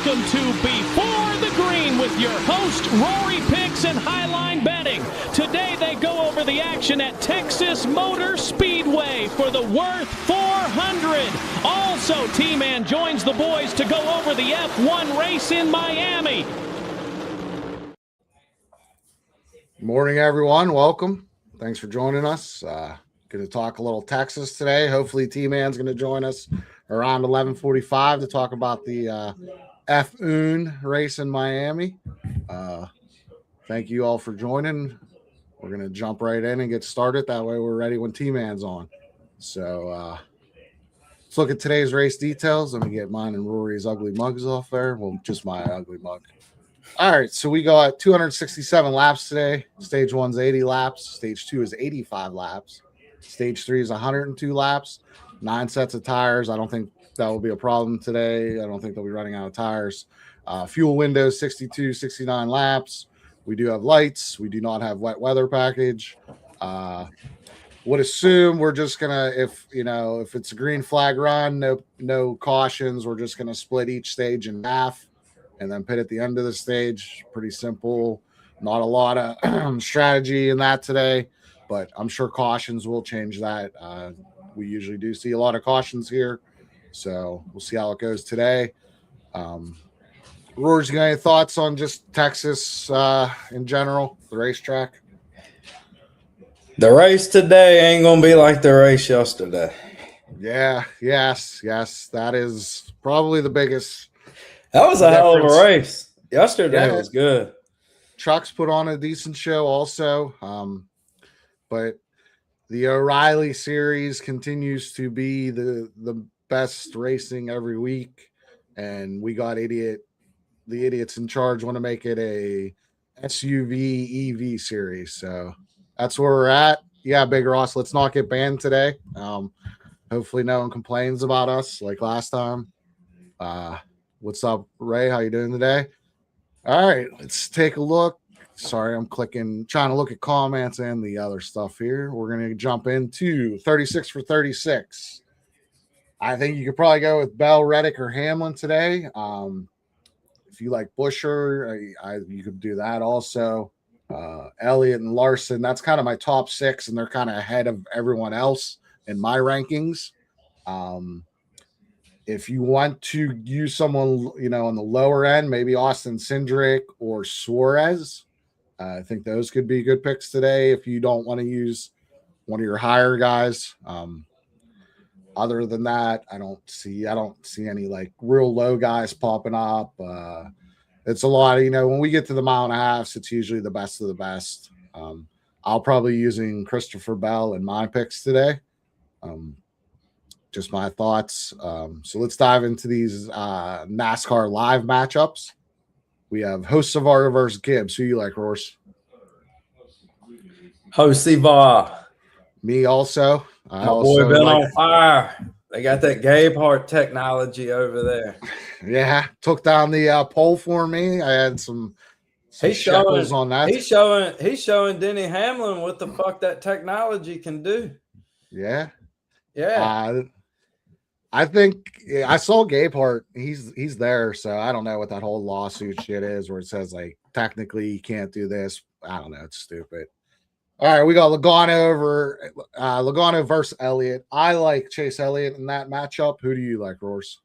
Welcome to Before the Green with your host, Rory Picks and Highline Betting. Today they go over the action at Texas Motor Speedway for the Wurth 400. Also, T-Man joins the boys to go over the F1 race in Miami. Morning, everyone. Welcome. Thanks for joining us. Going to talk a little Texas today. Hopefully, T-Man's going to join us around 11:45 to talk about the F1 race in Miami. Thank you all for joining. We're going to jump right in and get started. That way we're ready when T-Man's on. So let's look at today's race details. Let me get mine and Rory's ugly mugs off there. Well, just my ugly mug. All right, so we got 267 laps today. Stage 1's 80 laps. Stage 2 is 85 laps. Stage 3 is 102 laps. 9 sets of tires. I don't think that will be a problem today. I don't think they'll be running out of tires. Fuel windows, 62, 69 laps. We do have lights. We do not have wet weather package. Would assume we're just gonna, if it's a green flag run, no cautions. We're just gonna split each stage in half and then pit at the end of the stage. Pretty simple. Not a lot of strategy in that today, but I'm sure cautions will change that. We usually do see a lot of cautions here, so we'll see how it goes today. Rory's got any thoughts on just Texas in general, the racetrack? The race today ain't going to be like the race yesterday. Yeah, yes. That is probably the biggest. That was a hell of a race. Yesterday was good. Trucks put on a decent show also, but the O'Reilly series continues to be the best racing every week, and we got the idiots in charge want to make it a SUV EV series. So that's where we're at. Yeah, Big Ross, let's not get banned today. Hopefully no one complains about us like last time. What's up, Ray? How you doing today? All right, let's take a look. Sorry, I'm trying to look at comments and the other stuff here. We're going to jump into 36 for 36. I think you could probably go with Bell, Reddick, or Hamlin today. If you like Buescher, you could do that also. Elliott and Larson, that's kind of my top 6, and they're kind of ahead of everyone else in my rankings. If you want to use someone, on the lower end, maybe Austin Cindric or Suarez. I think those could be good picks today if you don't want to use one of your higher guys. Other than that, I don't see any like real low guys popping up. It's a lot of, when we get to the mile and a half, it's usually the best of the best. I'll probably using Christopher Bell in my picks today. Just my thoughts. So let's dive into these NASCAR live matchups. We have Hocevar versus Gibbs. Who you like, Roars? Hocevar. Me also. My boy been on fire. They got that Gabehart technology over there. Yeah, took down the pole for me. I had some shekels on that. He's showing Denny Hamlin what the fuck that technology can do. Yeah. I think I saw Gabehart. He's there, so I don't know what that whole lawsuit shit is where it says like technically you can't do this. I don't know. It's stupid. All right, we got Logano versus Elliott. I like Chase Elliott in that matchup. Who do you like, Roars?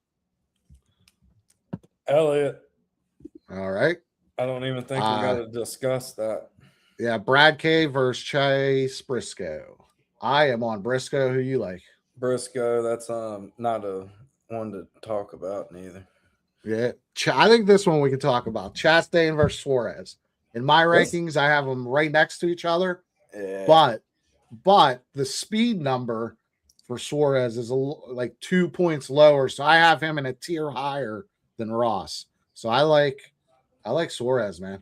Elliott. All right. I don't even think we got to discuss that. Yeah, Brad K versus Chase Briscoe. I am on Briscoe. Who you like? Briscoe, that's not a one to talk about neither. Yeah, I think this one we can talk about. Chastain versus Suarez. In my rankings, I have them right next to each other. Yeah. But the speed number for Suarez is like 2 points lower, so I have him in a tier higher than Ross. So I like Suarez, man.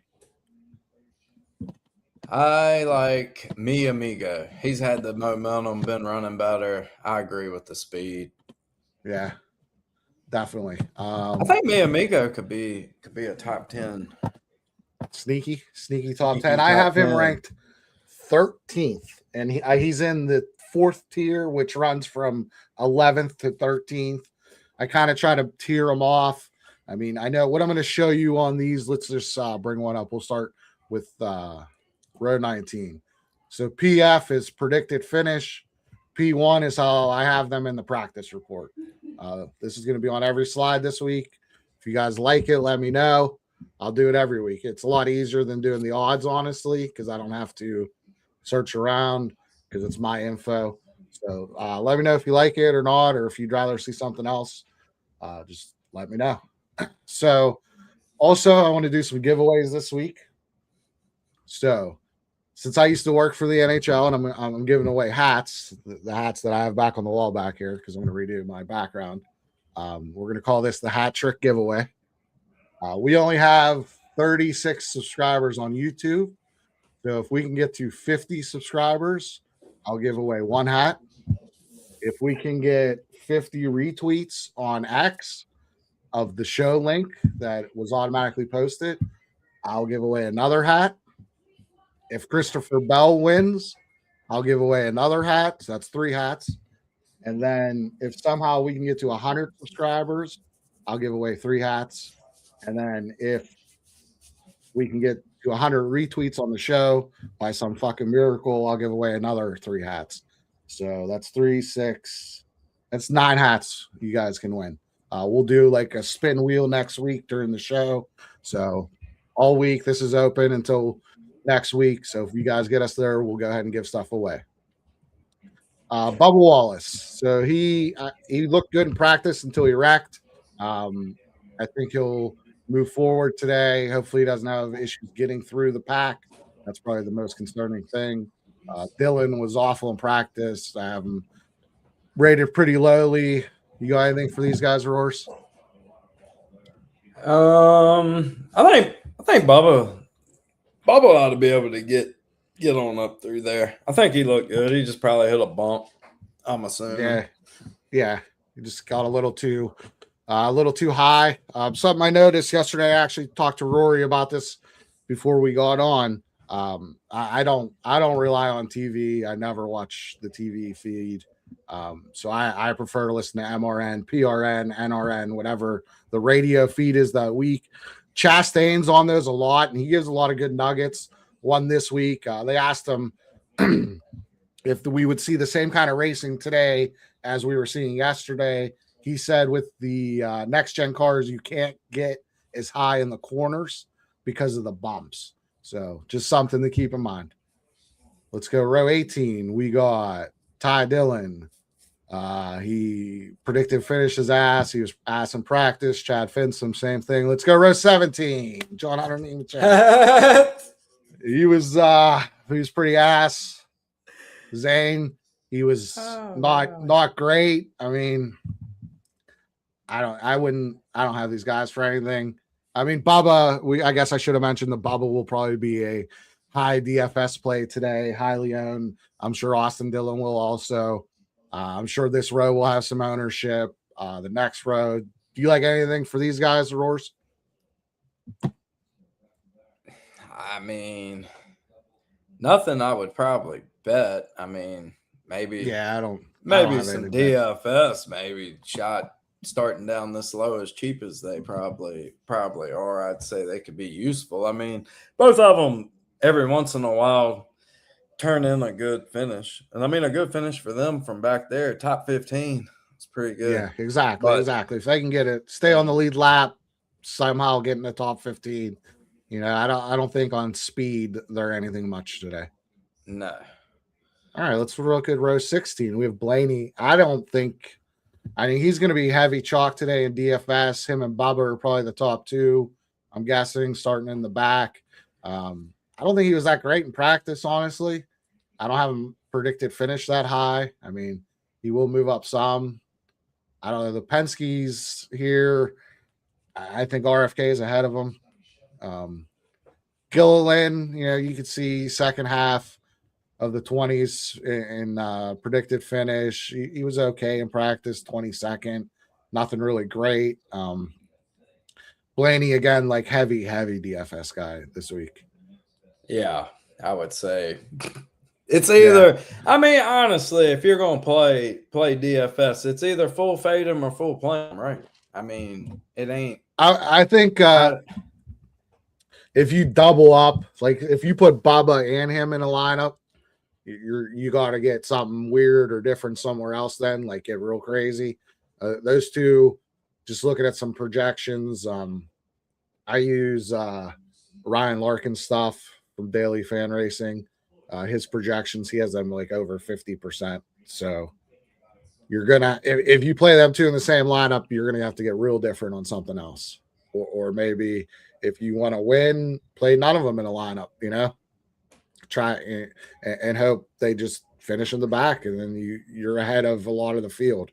I like Mi Amigo. He's had the momentum, been running better. I agree with the speed. Yeah, definitely. I think Mi Amigo could be a top 10. Sneaky top 10. I have him ranked 13th, and he's in the 4th tier, which runs from 11th to 13th. I kind of try to tier him off. I mean, I know what I'm going to show you on these. Let's just bring one up. We'll start with row 19. So PF is predicted finish. P1 is how I have them in the practice report. This is going to be on every slide this week. If you guys like it, let me know. I'll do it every week. It's a lot easier than doing the odds, honestly, because I don't have to search around because it's my info. So let me know if you like it or not, or if you'd rather see something else. Just let me know. So also, I want to do some giveaways this week. So since I used to work for the NHL and I'm giving away hats, the hats that I have back on the wall back here because I'm going to redo my background. We're going to call this the hat trick giveaway. We only have 36 subscribers on YouTube. So if we can get to 50 subscribers, I'll give away one hat. If we can get 50 retweets on X of the show link that was automatically posted, I'll give away another hat. If Christopher Bell wins, I'll give away another hat. So that's 3 hats. And then if somehow we can get to 100 subscribers, I'll give away 3 hats. And then if we can get to 100 retweets on the show by some fucking miracle, I'll give away another 3 hats. So that's 3, 6. That's 9 hats you guys can win. We'll do like a spin wheel next week during the show. So all week, this is open until next week. So if you guys get us there, we'll go ahead and give stuff away. Bubba Wallace. So he looked good in practice until he wrecked. I think he'll move forward today. Hopefully he doesn't have issues getting through the pack. That's probably the most concerning thing. Dylan was awful in practice. I have him rated pretty lowly. You got anything for these guys, Roars? I think Bubba ought to be able to get on up through there. I think he looked good. He just probably hit a bump, I'm assuming. Yeah. He just got a little too high. Something I noticed yesterday, I actually talked to Rory about this before we got on. I don't rely on TV. I never watch the TV feed. So I prefer to listen to MRN, PRN, NRN, whatever the radio feed is that week. Chastain's on those a lot, and he gives a lot of good nuggets. One this week, they asked him if we would see the same kind of racing today as we were seeing yesterday. He said with the next gen cars, you can't get as high in the corners because of the bumps. So just something to keep in mind. Let's go row 18. We got Ty Dillon. He predicted finish his ass. He was ass in practice. Chad Finsom, same thing. Let's go row 17. John, I don't even check. He was pretty ass. Zane, he was not great. I mean, I don't have these guys for anything. I mean, Bubba, I guess I should have mentioned the Bubba will probably be a high DFS play today, highly owned. I'm sure Austin Dillon will also. I'm sure this row will have some ownership. The next row, do you like anything for these guys, Roars? I mean, nothing I would probably bet. I mean, maybe some DFS, maybe shot starting down this low as cheap as they probably are. I'd say they could be useful. I mean, both of them every once in a while turn in a good finish. And I mean, a good finish for them from back there, top 15. It's pretty good. Yeah, exactly. If they can get it, stay on the lead lap, somehow get in the top 15. You know, I don't think on speed they're anything much today. No. All right, let's look at row 16. We have Blaney. I mean, he's going to be heavy chalk today in DFS. Him and Bubba are probably the top 2, I'm guessing, starting in the back. I don't think he was that great in practice, honestly. I don't have him predicted finish that high. I mean, he will move up some. I don't know. The Penske's here. I think RFK is ahead of him. Gilliland, you know, you could see second half of the 20s in predicted finish. He was okay in practice, 22nd. Nothing really great. Blaney, again, like heavy DFS guy this week. Yeah, I would say it's either. I mean, honestly, if you're going to play DFS, it's either full fade him or full play him, right? I mean, it ain't I think if you double up, like if you put Bubba and him in a lineup, you got to get something weird or different somewhere else. Then like get real crazy. Those two, just looking at some projections. I use Ryan Larkin stuff from Daily Fan Racing. His projections, he has them like over 50%. So you're gonna if you play them two in the same lineup, you're gonna have to get real different on something else, or maybe if you want to win, play none of them in a lineup. Try and hope they just finish in the back, and then you're ahead of a lot of the field.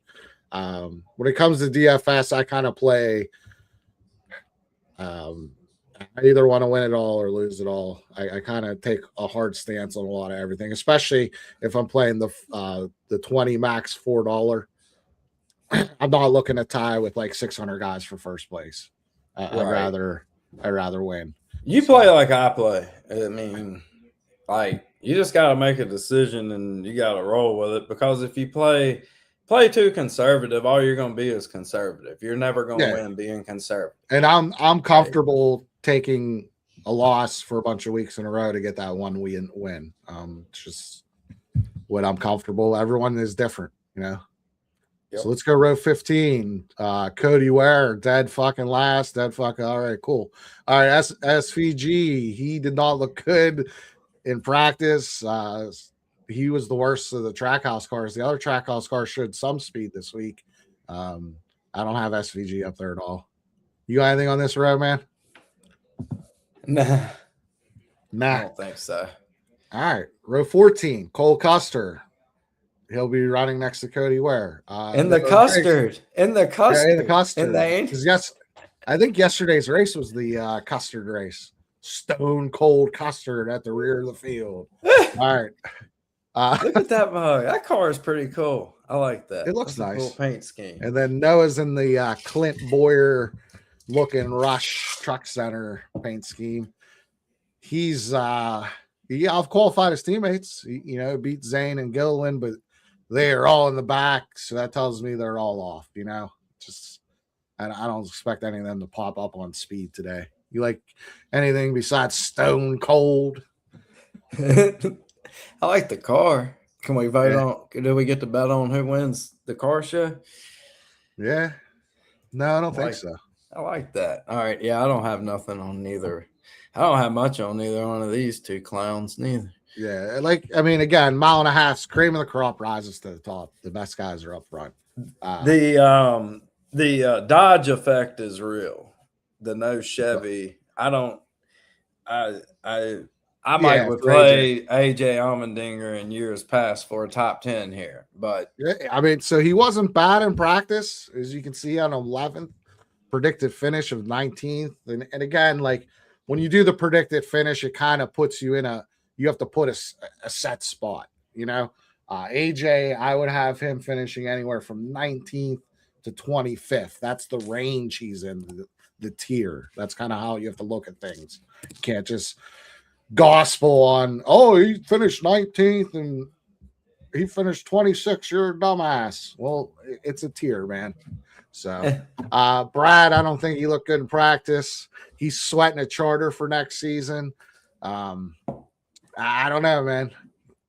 When it comes to DFS, I kind of play. I either want to win it all or lose it all. I kind of take a hard stance on a lot of everything, especially if I'm playing the 20 max $4. I'm not looking to tie with like 600 guys for first place. Right. I'd rather win. You play like I play. I mean, like you just got to make a decision and you got to roll with it, because if you play too conservative, all you're going to be is conservative. You're never going to win being conservative. And I'm comfortable taking a loss for a bunch of weeks in a row to get that one win. It's just what I'm comfortable. Everyone is different, Yep. So let's go row 15. Cody Ware, dead fucking last. All right, cool. All right, SVG. He did not look good in practice. He was the worst of the Trackhouse cars. The other Trackhouse cars showed some speed this week. I don't have SVG up there at all. You got anything on this row, man? Nah. I don't think so. All right. Row 14, Cole Custer. He'll be running next to Cody Ware. In the custard. Yes, I think yesterday's race was the custard race. Stone cold custard at the rear of the field. All right. Look at that mug. That car is pretty cool. I like that. It looks nice. Cool paint scheme. And then Noah's in the Clint Boyer looking Rush Truck Center paint scheme. He's I've qualified his teammates. He beat Zane and Gilliland, but they are all in the back, so that tells me they're all off. Just I don't expect any of them to pop up on speed today. You like anything besides Stone Cold? I like the car. Can we vote on? Do we get to bet on who wins the car show? Yeah. No, I don't think so. I like that. All right. Yeah, I don't have nothing on neither. I don't have much on neither one of these two clowns, neither. Yeah. Again, mile and a half, cream of the crop rises to the top. The best guys are up front. The Dodge effect is real. The no Chevy. I might would play AJ Allmendinger in years past for a top 10 here, but so he wasn't bad in practice, as you can see on 11th, predicted finish of 19th, and again, like when you do the predicted finish, it kind of puts you in you have to put a set spot, AJ, I would have him finishing anywhere from 19th to 25th. That's the range he's in, the tier. That's kind of how you have to look at things. You can't just gospel on, he finished 19th and he finished 26th. You're a dumbass. Well, it's a tier, man. So Brad, I don't think he looked good in practice. He's sweating a charter for next season. I don't know, man.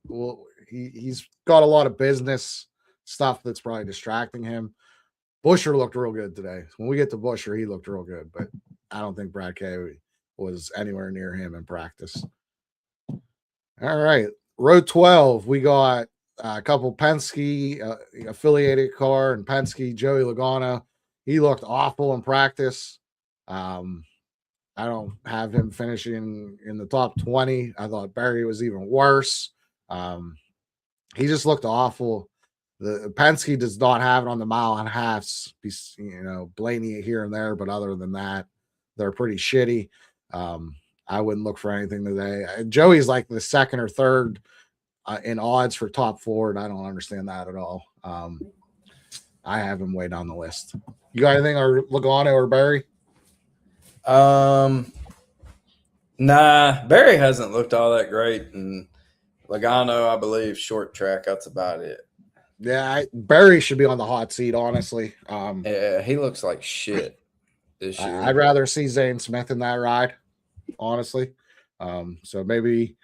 Well, he's got a lot of business stuff that's probably distracting him. Busher looked real good today. When we get to Busher, he looked real good, but I don't think Brad K was anywhere near him in practice. All right. Row 12, we got a couple Penske affiliated car and Penske, Joey Logano. He looked awful in practice. I don't have him finishing in the top 20. I thought Barry was even worse. He just looked awful. The Penske does not have it on the mile and a half. Blaney here and there, but other than that, they're pretty shitty. I wouldn't look for anything today. Joey's like the second or third in odds for top 4, and I don't understand that at all. I have him way down the list. You got anything or Logano or Barry? Nah, Barry hasn't looked all that great, and Logano, I believe, short track. That's about it. Yeah, Barry should be on the hot seat, honestly. Yeah, he looks like shit. this year. I'd rather see Zane Smith in that ride, honestly. So maybe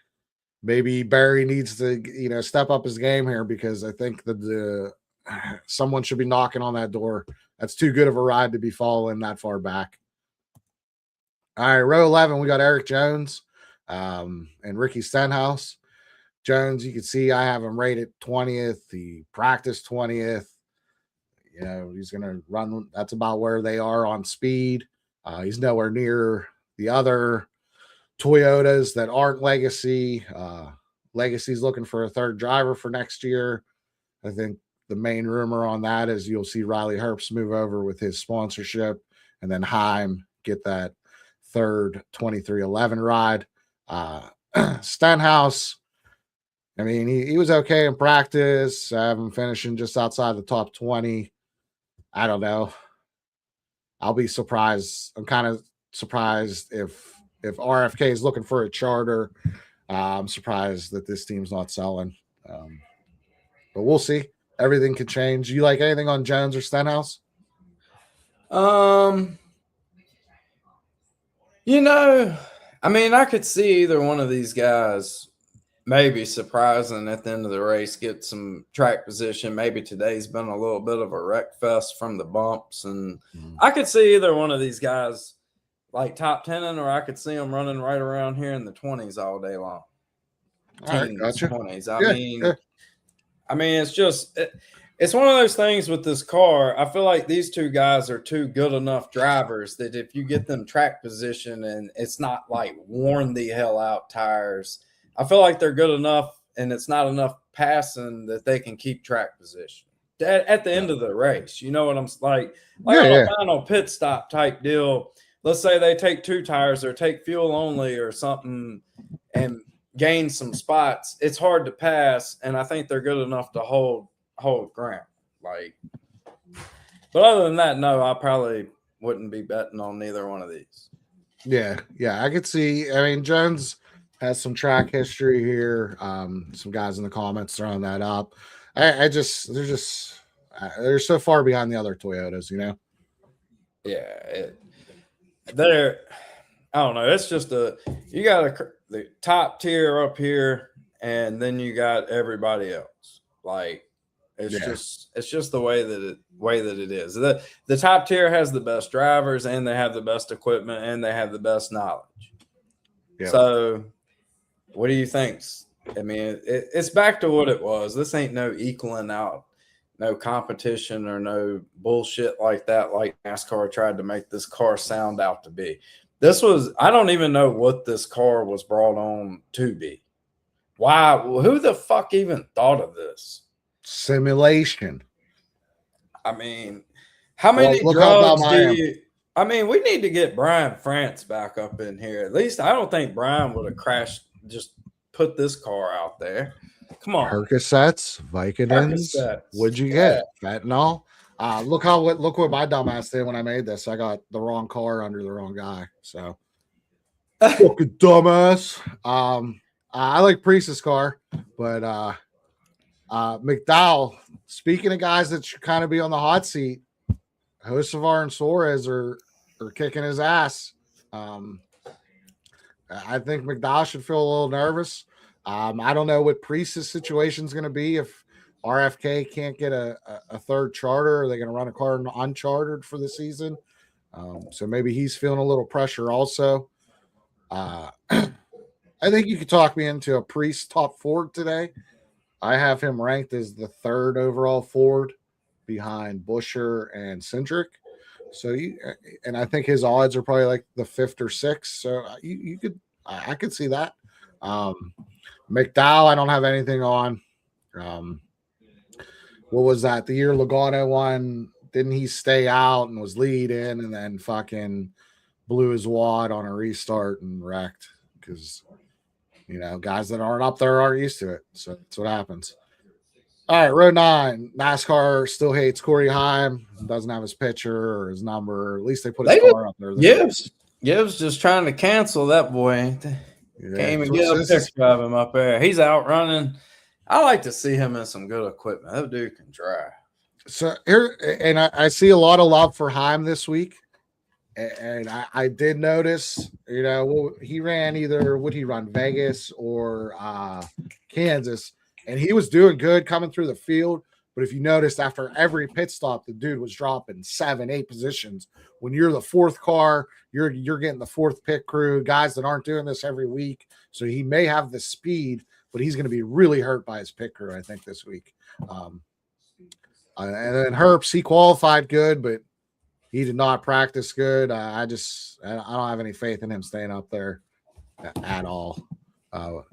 Barry needs to, step up his game here, because I think that someone should be knocking on that door. That's too good of a ride to be following that far back. All right, row 11, we got Eric Jones and Ricky Stenhouse. Jones, you can see I have him rated 20th. He practiced 20th. He's going to run. That's about where they are on speed. He's nowhere near the other Toyotas that aren't Legacy. Legacy's looking for a third driver for next year. I think the main rumor on that is you'll see Riley Herbst move over with his sponsorship, and then Heim get that third 2311 ride. Stenhouse, I mean, he was okay in practice. I have him finishing just outside the top 20. I don't know. I'll be surprised. I'm kind of surprised if RFK is looking for a charter. I'm surprised that this team's not selling. But we'll see. Everything could change. You like anything on Jones or Stenhouse? I mean, I could see either one of these guys maybe surprising at the end of the race, get some track position. Maybe today's been a little bit of a wreck fest from the bumps. And I could see either one of these guys like top 10, or I could see them running right around here in the 20s all day long. All right, gotcha. 20s. I mean, it's one of those things with this car. I feel like these two guys are two good enough drivers that if you get them track position and it's not like worn the hell out tires, I feel like they're good enough and it's not enough passing that they can keep track position at the end of the race. You know what I'm like a final pit stop type deal. Let's say they take two tires or take fuel only or something and gain some spots. It's hard to pass, and I think they're good enough to hold ground. But other than that, no, I probably wouldn't be betting on neither one of these. Yeah, I could see. I mean, Jones has some track history here. Some guys in the comments throwing that up. They're so far behind the other Toyotas, Yeah, I don't know. It's just you got the top tier up here, and then you got everybody else. It's just the way that it is. The top tier has the best drivers, and they have the best equipment, and they have the best knowledge. Yeah. So, what do you think? I mean, it's back to what it was. This ain't no equaling out, no competition or no bullshit like that. Like NASCAR tried to make this car sound out to be. I don't even know what this car was brought on to be. Why? Who the fuck even thought of this? Simulation. I mean, how many drugs do you? I mean, we need to get Brian France back up in here. At least I don't think Brian would have crashed, just put this car out there. Come on. Percocets, Vicodins. What'd you get? Fentanyl. Look what my dumbass did when I made this. I got the wrong car under the wrong guy. So fucking dumbass. I like Priest's car, but McDowell, speaking of guys that should kind of be on the hot seat, Hocevar and Suarez are kicking his ass. I think McDowell should feel a little nervous. I don't know what Priest's situation is going to be if RFK can't get a third charter. Are they going to run a car unchartered for the season? So maybe he's feeling a little pressure also. I think you could talk me into a Priest top Ford today. I have him ranked as the third overall Ford behind Buescher and Cindric. So I think his odds are probably like the fifth or sixth. So I could see that. McDowell, I don't have anything on. What was that? The year Logano won, didn't he stay out and was lead in and then fucking blew his wad on a restart and wrecked? Because, guys that aren't up there aren't used to it. So that's what happens. All right, row 9. NASCAR still hates Corey Heim. Doesn't have his picture or his number. At least they put his car up there. Gibbs just trying to cancel that boy. Can't even get a picture of him up there. He's out running. I like to see him in some good equipment. That dude can drive. So here, and I see a lot of love for Heim this week. And I did notice, he ran would he run Vegas or Kansas, and he was doing good coming through the field. But if you noticed, after every pit stop, the dude was dropping 7-8 positions. When you're the fourth car, you're getting the fourth pit crew, guys that aren't doing this every week. So he may have the speed, but he's going to be really hurt by his pit crew, I think, this week. And then Herbst, he qualified good, but he did not practice good. I don't have any faith in him staying up there at all.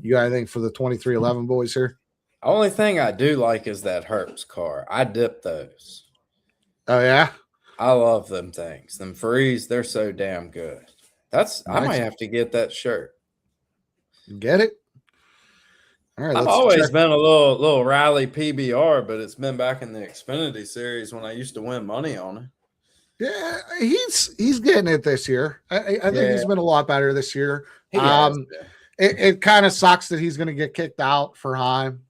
You got anything for the 2311 boys here? The only thing I do like is that Herbst car. I dip those. Oh, yeah? I love them things. Them Frees, they're so damn good. Nice. I might have to get that shirt. Get it? All right, I've always been a little rally PBR, but it's been back in the Xfinity series when I used to win money on it. Yeah, he's getting it this year. I think he's been a lot better this year. It kind of sucks that he's going to get kicked out for Heim,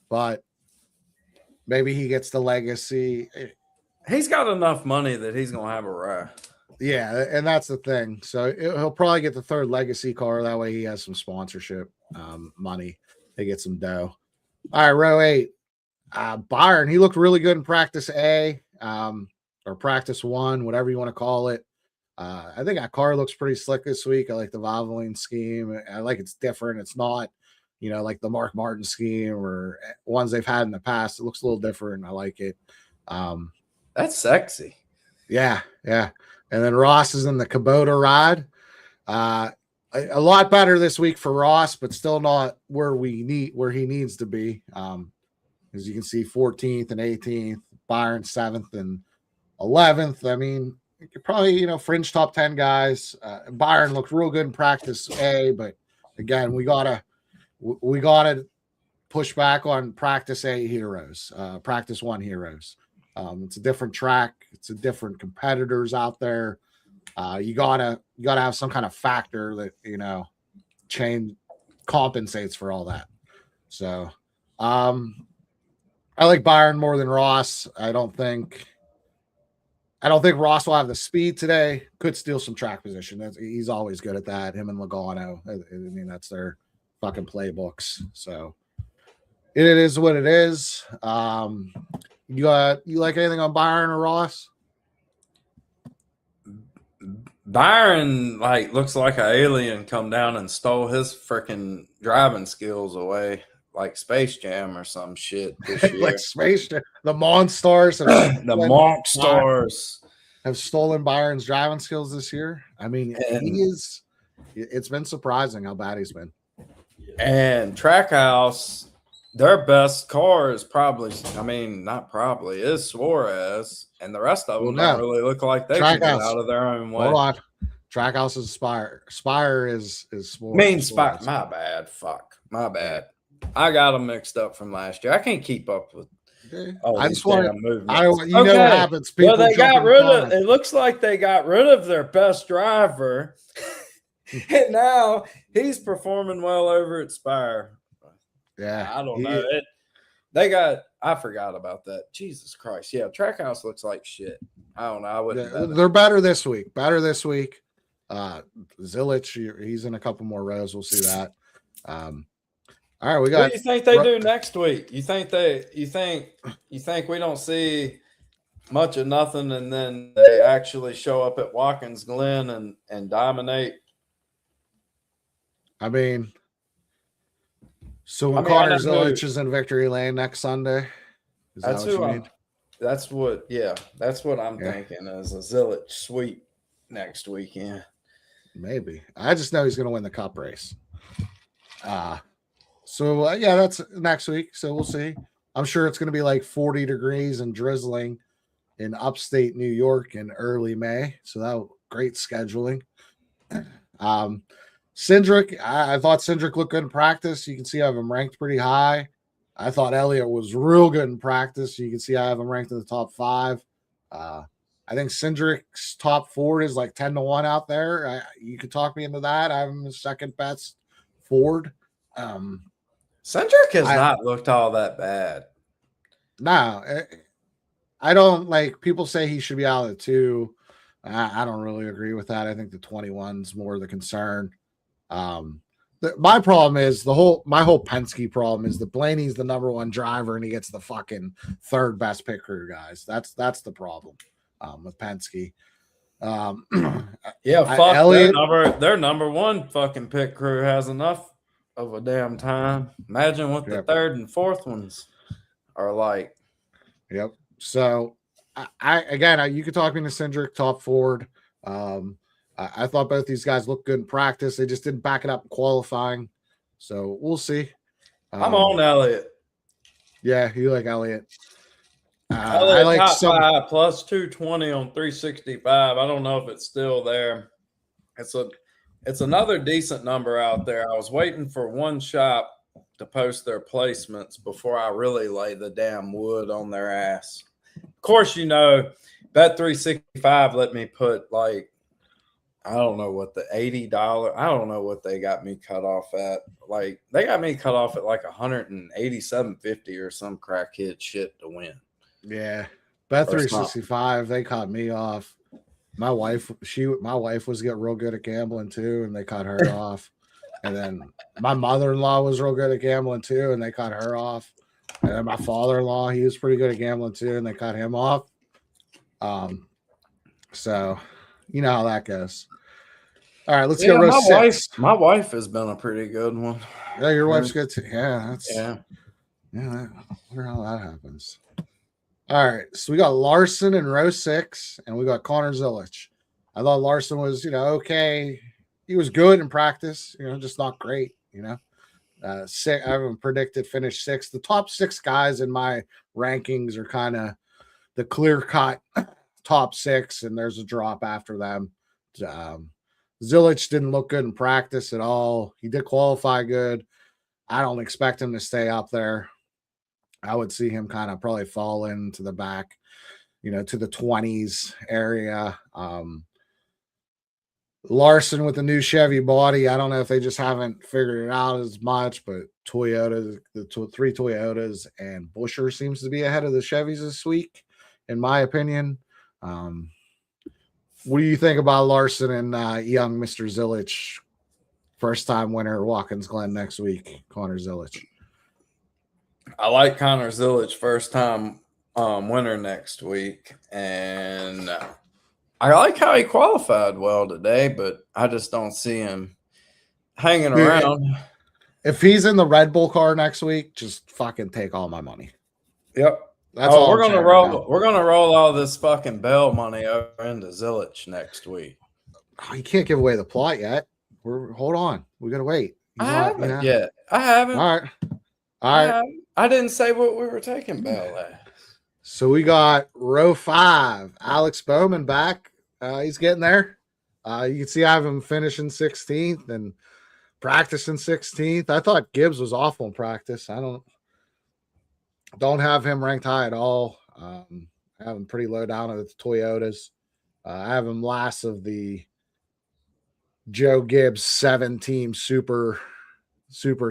but maybe he gets the legacy. He's got enough money that he's going to have a ride. Yeah, and that's the thing. So he'll probably get the third legacy car. That way he has some sponsorship money. They get some dough. All right, row 8. Byron, he looked really good in practice A. Or practice 1, whatever you want to call it. I think that car looks pretty slick this week. I like the Valvoline scheme. I like it's different. It's not, like the Mark Martin scheme or ones they've had in the past. It looks a little different. I like it. That's sexy. Yeah. And then Ross is in the Kubota ride. A lot better this week for Ross, but still not where he needs to be. As you can see, 14th and 18th, Byron 7th and 11th. I mean, you could probably, fringe top 10 guys. Byron looked real good in practice A, but again, we gotta push back on practice A heroes, practice 1 heroes. It's a different track. It's a different competitors out there. You gotta have some kind of factor that, compensates for all that. So, I like Byron more than Ross. I don't think Ross will have the speed today. Could steal some track position. He's always good at that. Him and Logano. I mean, that's their fucking playbooks. So it is what it is. You like anything on Byron or Ross? Byron looks like an alien come down and stole his freaking driving skills away. Like Space Jam or some shit this year. Like Space Jam. The Monstars. Have stolen Byron's driving skills this year. I mean, it's been surprising how bad he's been. And Trackhouse, their best car is is Suarez. And the rest of them don't really look like they can get out of their own way. Hold on. Trackhouse is Spire. Spire is Suarez. Spire. My bad. Fuck. My bad. I got them mixed up from last year. I can't keep up with I just want to movements. What happens. Well, they got rid of it. Looks like they got rid of their best driver, and now he's performing well over at Spire. Yeah, I don't know. I forgot about that. Jesus Christ. Yeah, Trackhouse looks like shit. I don't know. I wouldn't. They're better this week. Zilich, he's in a couple more rows. We'll see that. All right, we got. What do you think they do next week? You think we don't see much of nothing, and then they actually show up at Watkins Glen and dominate? I mean, so when Connor Zilich is in victory lane next Sunday, that's what I'm thinking is a Zilich sweep next weekend. Maybe. I just know he's going to win the Cup race. So, that's next week. So we'll see. I'm sure it's going to be like 40 degrees and drizzling in upstate New York in early May. So great scheduling. Cindric, I thought Cindric looked good in practice. You can see I have him ranked pretty high. I thought Elliott was real good in practice. You can see I have him ranked in the top 5. I think Cindric's top 4 is like 10-1 out there. You could talk me into that. I have him the second best Ford. Cindric has not looked all that bad. No, I don't like people say he should be out of the 2. I don't really agree with that. I think the 21's more the concern. My problem is my whole Penske problem is that Blaney's the number one driver and he gets the fucking third best pit crew guys. That's the problem with Penske. Yeah, fuck Elliott, their number one fucking pit crew has enough of a damn time. Imagine what the third and fourth ones are like. Yep. So you could talk me into Cindric, top Ford. I thought both these guys looked good in practice. They just didn't back it up in qualifying. So we'll see. I'm on Elliott. Yeah, you like Elliott. I like top 5 plus 220 on 365. I don't know if it's still there. It's another decent number out there. I was waiting for one shop to post their placements before I really lay the damn wood on their ass. Of course, Bet 365 let me put like, I don't know what the $80. I don't know what they got me cut off at. Like they got me cut off at like 187.50 or some crackhead shit to win. Yeah, Bet 365 they caught me off. My wife was getting real good at gambling too, and they cut her off. And then my mother-in-law was real good at gambling too, and they cut her off. And then my father-in-law, he was pretty good at gambling too, and they cut him off. So you know how that goes. All right, let's go row 6. My wife has been a pretty good one. Yeah, your wife's good too. Yeah, yeah. I wonder how that happens. All right, so we got Larson in row 6, and we got Connor Zilich. I thought Larson was, okay. He was good in practice, just not great, I haven't predicted finish 6th. The top 6 guys in my rankings are kind of the clear-cut top 6, and there's a drop after them. Zilich didn't look good in practice at all. He did qualify good. I don't expect him to stay up there. I would see him kind of probably fall into the back, to the 20s area. Larson with the new Chevy body. I don't know if they just haven't figured it out as much, but Toyota, the 3 Toyotas and Buescher seems to be ahead of the Chevys this week, in my opinion. What do you think about Larson and young Mr. Zilich, first time winner, Watkins Glen next week, Connor Zilich? I like Connor Zilich, first time winner next week, and I like how he qualified well today, but I just don't see him hanging around. If he's in the Red Bull car next week, just fucking take all my money. Yep. That's all we're gonna roll. We're gonna roll all this fucking Bell money over into Zilich next week. Oh, you can't give away the plot yet. Hold on. We gotta wait. I haven't yet. I haven't. All right. I didn't say what we were taking Bell at. So we got row 5. Alex Bowman back. He's getting there. You can see I have him finishing 16th and practicing 16th. I thought Gibbs was awful in practice. I don't have him ranked high at all. I have him pretty low down at the Toyotas. I have him last of the Joe Gibbs 7-team super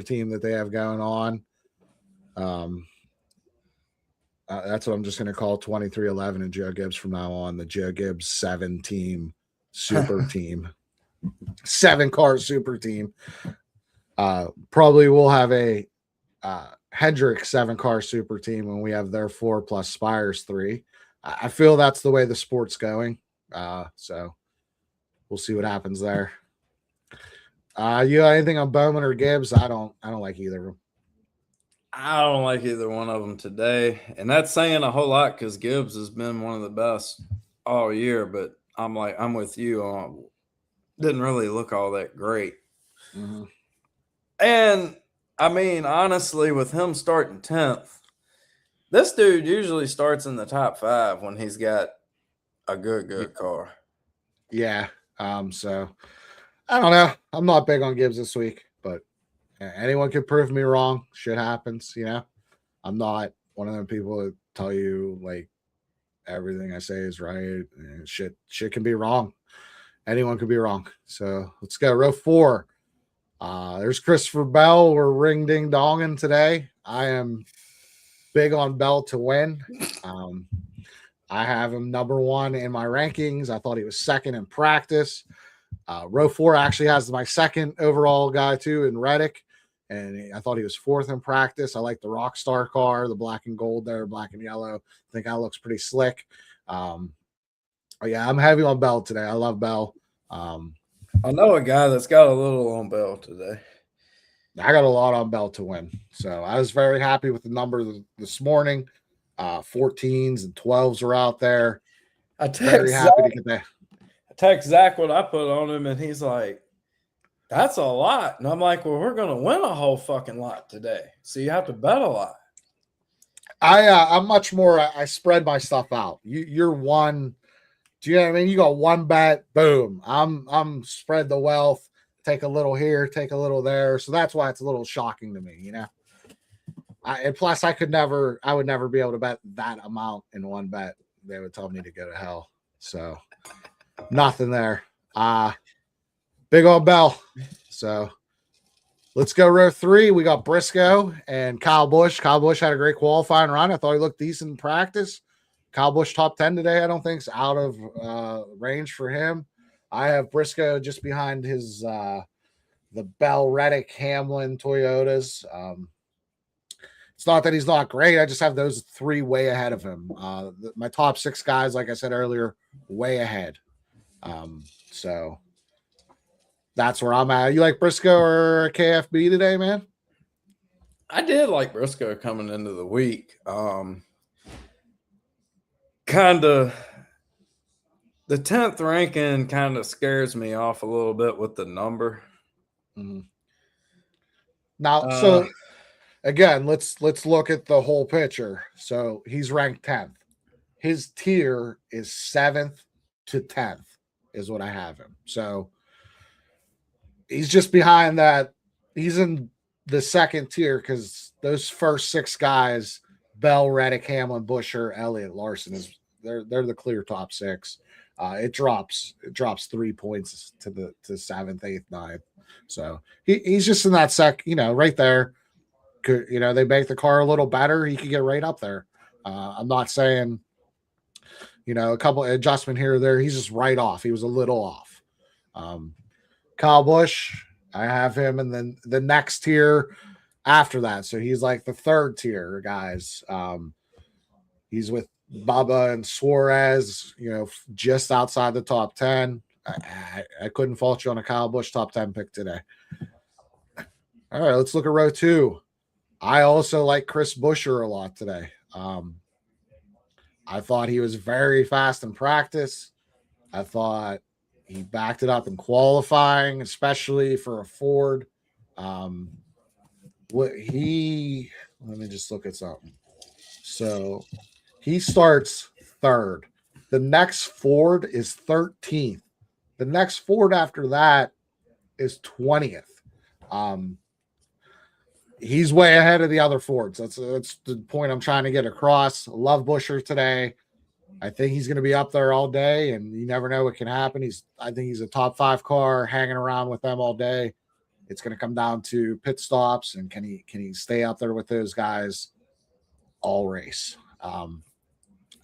team that they have going on. That's what I'm just going to call 2311 and Joe Gibbs from now on. The Joe Gibbs 7-team super team, 7-car super team. Probably we'll have a Hendrick 7-car super team when we have their 4 plus Spires 3. I feel that's the way the sport's going. So we'll see what happens there. You got anything on Bowman or Gibbs? I don't like either of them. I don't like either one of them today. And that's saying a whole lot because Gibbs has been one of the best all year, but I'm with you. Didn't really look all that great. Mm-hmm. And I mean, honestly, with him starting 10th, this dude usually starts in the top 5 when he's got a good car. Yeah. So I don't know. I'm not big on Gibbs this week, but anyone can prove me wrong. Shit happens, I'm not one of them people that tell you like everything I say is right. Shit can be wrong. Anyone can be wrong. So let's go row 4. There's Christopher Bell. We're ring ding donging today. I am big on Bell to win. I have him number 1 in my rankings. I thought he was second in practice. Row 4 actually has my second overall guy too in Reddick, and I thought he was 4th in practice. I like the Rockstar car, the black and gold there, black and yellow. I think that looks pretty slick. Yeah, I'm heavy on Bell today. I love Bell. I know a guy that's got a little on Bell today. I got a lot on Bell to win, so I was very happy with the number this morning. 14s and 12s were out there. Very happy to get that. I text Zach what I put on him, and he's like, "That's a lot." And I'm like, "Well, we're gonna win a whole fucking lot today, so you have to bet a lot." I'm much more. I spread my stuff out. You're one. Do you know what I mean? You got one bet, boom. I'm spread the wealth. Take a little here, take a little there. So that's why it's a little shocking to me, you know. And plus, I would never be able to bet that amount in one bet. They would tell me to go to hell. So nothing there. Big old Bell. So let's go row 3. We got Briscoe and Kyle Busch. Kyle Busch had a great qualifying run. I thought he looked decent in practice. Kyle Busch top 10 today. I don't think it's out of range for him. I have Briscoe just behind his the Bell, Reddick, Hamlin Toyotas. It's not that he's not great. I just have those 3 way ahead of him. My top 6 guys, like I said earlier, way ahead. So that's where I'm at. You like Briscoe or KFB today, man? I did like Briscoe coming into the week. Kind of the 10th ranking kind of scares me off a little bit with the number. Mm-hmm. Now, so again, let's look at the whole picture. So he's ranked 10th. His tier is 7th to 10th is what I have him. So he's just behind that. He's in the second tier because those first 6 guys, Bell, Reddick, Hamlin, Buescher, Elliott, Larson, they're the clear top 6. It drops 3 points to 7th, 8th, 9th. So he's just in that right there. They make the car a little better. He could get right up there. I'm not saying, a couple adjustment here or there. He's just right off. He was a little off. Kyle Busch, I have him, and then the next tier after that. So he's like the 3rd tier guys. He's with Bubba and Suarez, just outside the top 10. I couldn't fault you on a Kyle Busch top 10 pick today. All right, let's look at row 2. I also like Chris Buescher a lot today. I thought he was very fast in practice. I thought he backed it up in qualifying, especially for a Ford. Let me just look at something. So he starts 3rd. The next Ford is 13th. The next Ford after that is 20th. He's way ahead of the other Fords. That's the point I'm trying to get across. I love Buescher today. I think he's going to be up there all day, and you never know what can happen. I think he's a top 5 car hanging around with them all day. It's going to come down to pit stops, and can he stay up there with those guys all race?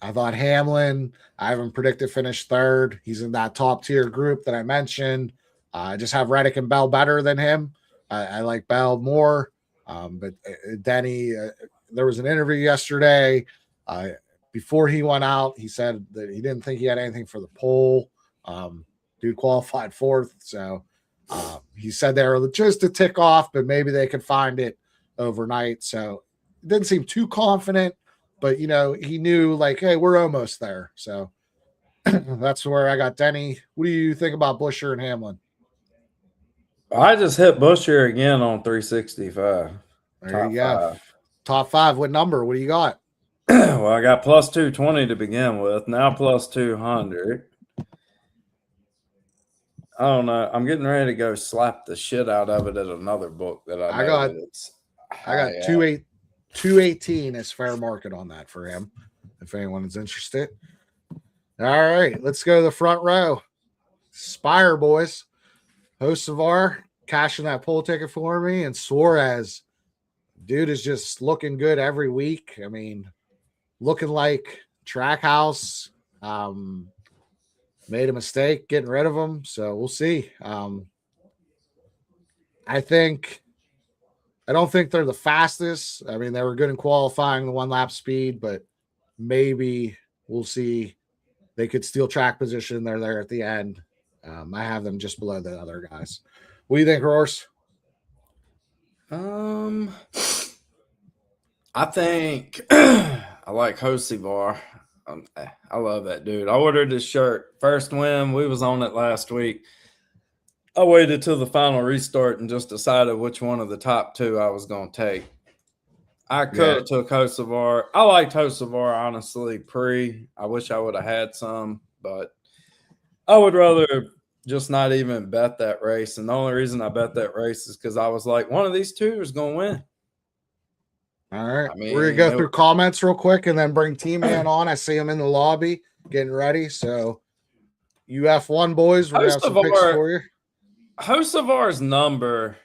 I thought Hamlin, I have him predicted finish 3rd. He's in that top tier group that I mentioned. I just have Reddick and Bell better than him. I like Bell more. But Denny, there was an interview yesterday. Before he went out, he said that he didn't think he had anything for the pole. Dude qualified 4th. So he said they were just a tick off, but maybe they could find it overnight. So it didn't seem too confident. But, he knew, hey, we're almost there. So that's where I got Denny. What do you think about Buescher and Hamlin? I just hit Buescher again on 365. There you go. Top 5. What number? What do you got? Well, I got plus 220 to begin with. Now plus 200. I don't know. I'm getting ready to go slap the shit out of it at another book that I got. I got 218 is fair market on that for him, if anyone is interested. All right, let's go to the front row. Spire boys. Hocevar cashing that pole ticket for me, and Suarez, dude, is just looking good every week. I mean, looking like Trackhouse made a mistake getting rid of him, so we'll see. I don't think they're the fastest. I mean, they were good in qualifying, the 1 lap speed, but maybe we'll see. They could steal track position. They're there at the end. I have them just below the other guys. What do you think, Roars? I think I like Hosivar. I love that dude. I ordered his shirt. First win. We was on it last week. I waited till the final restart and just decided which one of the top 2 I was going to take. I could have took Hosivar. I liked Hosivar, honestly, I wish I would have had some, but I would rather just not even bet that race. And the only reason I bet that race is because I was like, one of these 2 is going to win. All right. We're going to go through comments real quick and then bring T-Man on. I see him in the lobby getting ready. So, you F1 boys, we're going to have some picks for you. Hosivar's number,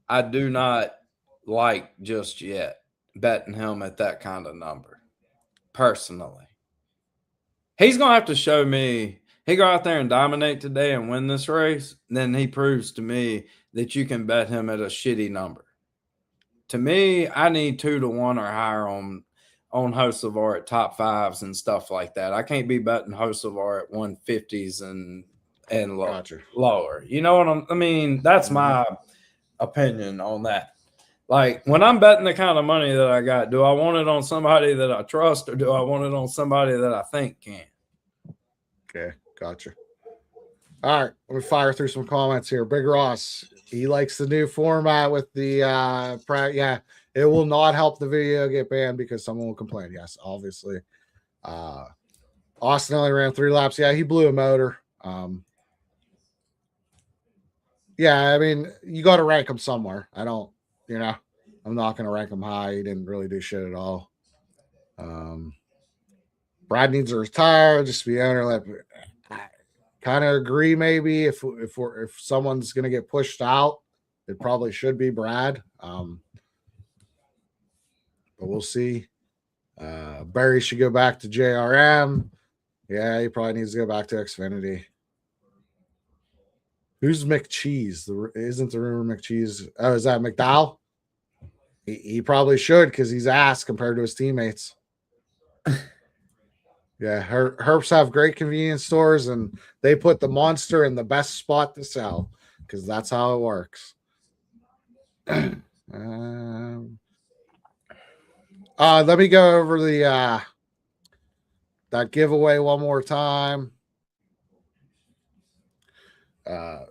I do not like just yet betting him at that kind of number, personally. He's going to have to show me. He go out there and dominate today and win this race, then he proves to me that you can bet him at a shitty number. To me, I need 2-1 or higher on Hosivar at top 5s and stuff like that. I can't be betting Hosivar at 150s and lower. You know what I mean? That's my opinion on that. Like, when I'm betting the kind of money that I got, do I want it on somebody that I trust or do I want it on somebody that I think can? Okay, gotcha. All right, let me fire through some comments here. Big Ross, he likes the new format with the it will not help the video get banned because someone will complain. Yes, obviously. Austin only ran 3 laps. Yeah, he blew a motor. Yeah, I mean, you got to rank him somewhere. I'm not going to rank him high. He didn't really do shit at all. Brad needs to retire. Just be owner. I kind of agree. Maybe if someone's going to get pushed out, it probably should be Brad. But we'll see. Barry should go back to JRM. Yeah, he probably needs to go back to Xfinity. Who's McCheese? Isn't the rumor McCheese? Oh, is that McDowell? He probably should because he's ass compared to his teammates. Yeah, Herps have great convenience stores, and they put the Monster in the best spot to sell because that's how it works. Let me go over the that giveaway one more time.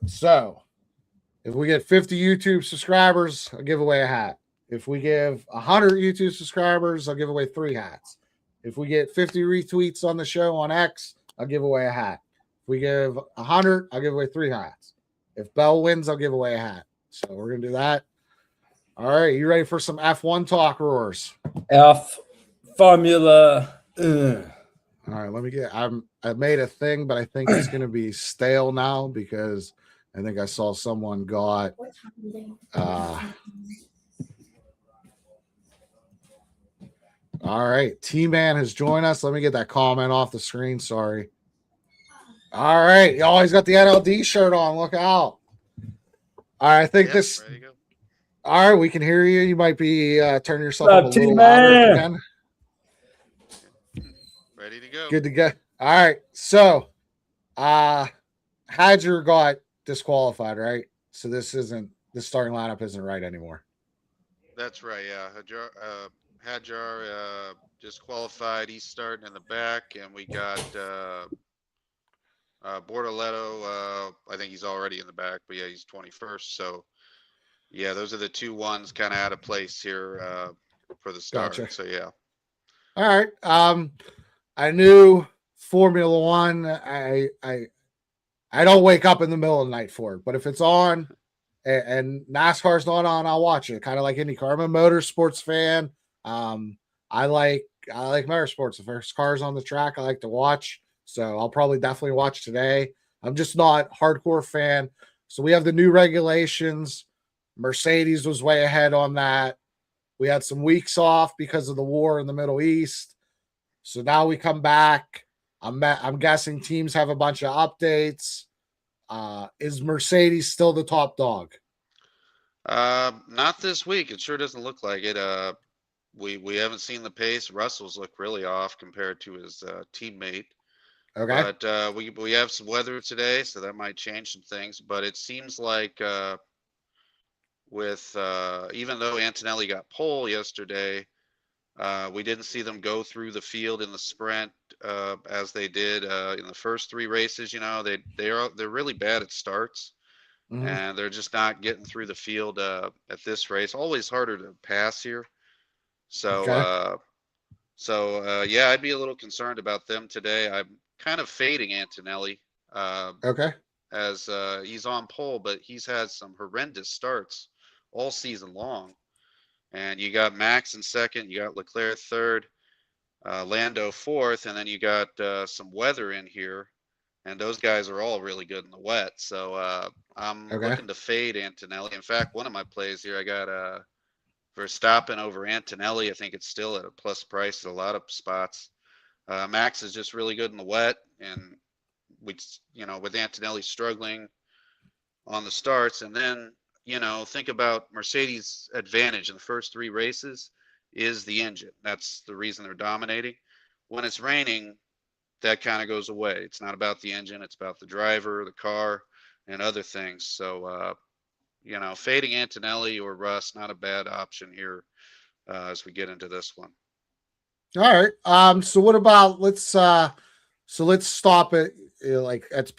So if we get 50 YouTube subscribers, I'll give away a hat. If we give 100 YouTube subscribers, I'll give away 3 hats. If we get 50 retweets on the show on X, I'll give away a hat. If we give 100, I'll give away 3 hats. If Bell wins, I'll give away a hat. So we're going to do that. All right. You ready for some F1 talk, Roars? F Formula. All right. Let me I made a thing, but I think it's going to be stale now because I think I saw someone got all right. T-Man has joined us. Let me get that comment off the screen. Sorry. All right. Oh, he's got the NLD shirt on. Look out. All right. I think this. Ready to go. All right. We can hear you. You might be turning yourself up a little louder again. Ready to go. Good to go. All right. So, Hadjar got disqualified, right? So this starting lineup isn't right anymore. That's right. Yeah. Hadjar disqualified. He's starting in the back, and we got Bortoletto. I think he's already in the back, but yeah, he's 21st. So yeah, those are the 2 ones kind of out of place here for the start. Gotcha. So yeah. All right. I knew Formula One. I don't wake up in the middle of the night for it, but if it's on and NASCAR's not on, I'll watch it. Kind of like IndyCar. I'm a motorsports fan. I like motorsports. If there's cars on the track, I like to watch. So I'll probably definitely watch today. I'm just not hardcore fan. So we have the new regulations. Mercedes was way ahead on that. We had some weeks off because of the war in the Middle East. So now we come back. I'm guessing teams have a bunch of updates. Is Mercedes still the top dog? Not this week. It sure doesn't look like it. We haven't seen the pace. Russell's look really off compared to his teammate. Okay. But we have some weather today, so that might change some things. But it seems like with even though Antonelli got pole yesterday, we didn't see them go through the field in the sprint as they did in the first 3 races. You know, they're really bad at starts. Mm-hmm. And they're just not getting through the field at this race. Always harder to pass here. So, okay. Yeah, I'd be a little concerned about them today. I'm kind of fading Antonelli. Okay. As he's on pole, but he's had some horrendous starts all season long. And you got Max in second, you got Leclerc third, Lando fourth, and then you got some weather in here. And those guys are all really good in the wet. So I'm looking to fade Antonelli. In fact, one of my plays here, I got Verstappen over Antonelli. I think it's still at a plus price at a lot of spots. Max is just really good in the wet. And, with Antonelli struggling on the starts. And then, think about Mercedes' advantage in the first 3 races is the engine. That's the reason they're dominating. When it's raining, that kind of goes away. It's not about the engine. It's about the driver, the car, and other things. So, fading Antonelli or Russ, not a bad option here as we get into this one. All right. So what about let's stop it it's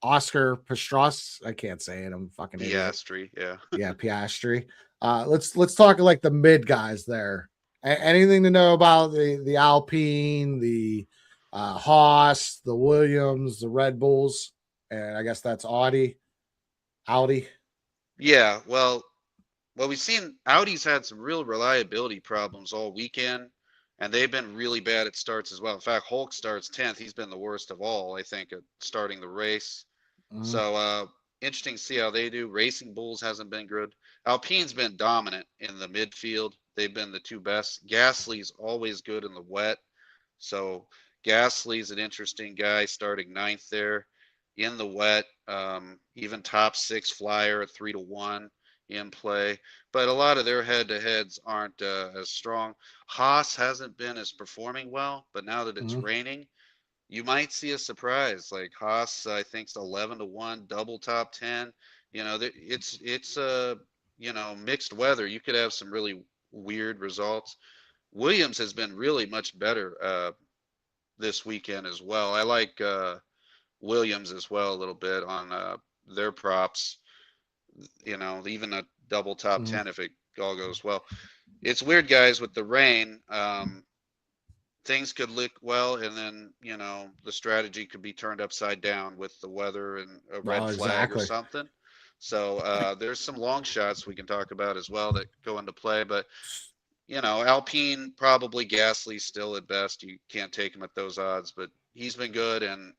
Oscar Piastri. I can't say it. I'm fucking Piastri, idiot. Yeah, Piastri. Let's talk like the mid guys there. Anything to know about the Alpine, the Haas, the Williams, the Red Bulls, and I guess that's Audi. Yeah, well, we've seen Audi's had some real reliability problems all weekend, and they've been really bad at starts as well. In fact, Hulk starts 10th. He's been the worst of all, I think, at starting the race. Mm-hmm. So interesting to see how they do. Racing Bulls hasn't been good. Alpine's been dominant in the midfield. They've been the 2 best. Gasly's always good in the wet. So Gasly's an interesting guy starting 9th there in the wet. Even top 6 flyer at 3-1 in play. But a lot of their head-to-heads aren't as strong. Haas hasn't been as performing well, but now that it's raining, you might see a surprise. Like Haas, I think, is 11-1, double top 10. It's mixed weather. You could have some really weird results. Williams has been really much better this weekend as well. I like Williams as well a little bit on their props. Even a double top 10 if it all goes well. It's weird, guys, with the rain. Things could look well, and then the strategy could be turned upside down with the weather and a red flag or something. So there's some long shots we can talk about as well that go into play. But Alpine, probably Gasly still at best. You can't take him at those odds, but he's been good. And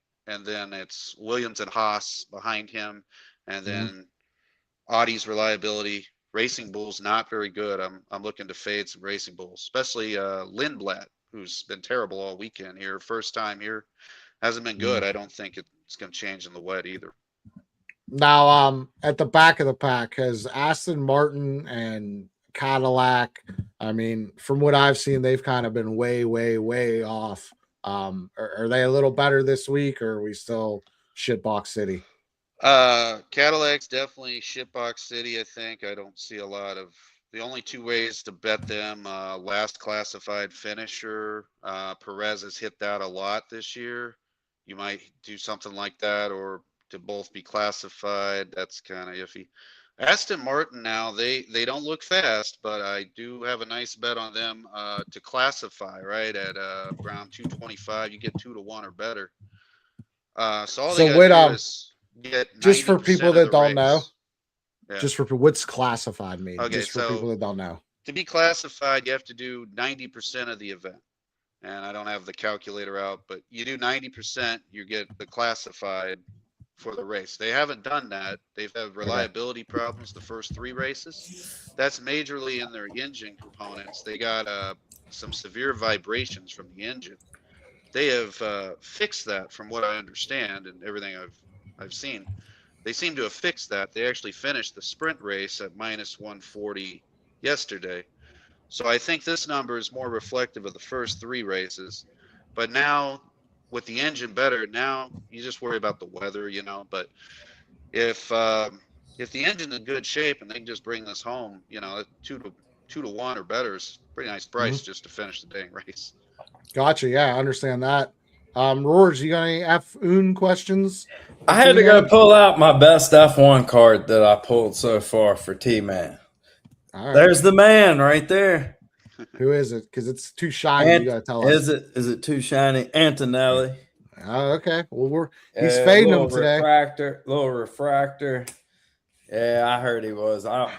then it's Williams and Haas behind him, and then Audi's reliability. Racing Bulls not very good. I'm looking to fade some Racing Bulls, especially Lindblad, who's been terrible all weekend here. First time here, hasn't been good. I don't think it's going to change in the wet either. Now, at the back of the pack, has Aston Martin and Cadillac, I mean, from what I've seen, they've kind of been way, way, way off. Are they a little better this week, or are we still shitbox city? Cadillac's definitely shitbox city, I think. I don't see a lot of the only 2 ways to bet them, last classified finisher. Perez has hit that a lot this year. You might do something like that, or to both be classified. That's kind of iffy. Aston Martin now, they don't look fast, but I do have a nice bet on them to classify, right, at around 225. You get 2-1 or better. So all they got to do is get 90% just for people that don't know. Yeah. Just for what's classified mean? Okay, just for people that don't know. To be classified, you have to do 90% of the event. And I don't have the calculator out, but you do 90%, you get the classified for the race. They haven't done that. They've had reliability problems the first 3 races. That's majorly in their engine components. They got some severe vibrations from the engine. They have fixed that, from what I understand and everything I've seen. They seem to have fixed that. They actually finished the sprint race at minus 140 yesterday. So I think this number is more reflective of the first 3 races. But now, with the engine better, now you just worry about the weather, But if the engine's in good shape and they can just bring this home, 2-1 or better is a pretty nice price just to finish the dang race. Gotcha. Yeah, I understand that. Roars, you got any F1 questions? I had to go pull out my best F1 card that I pulled so far for T-Man. Right. There's the man right there. Who is it? Because it's too shiny. You got to tell us. Is it too shiny? Antonelli. Oh, okay. Well, he's fading him today. Little refractor. Yeah, I heard he was. I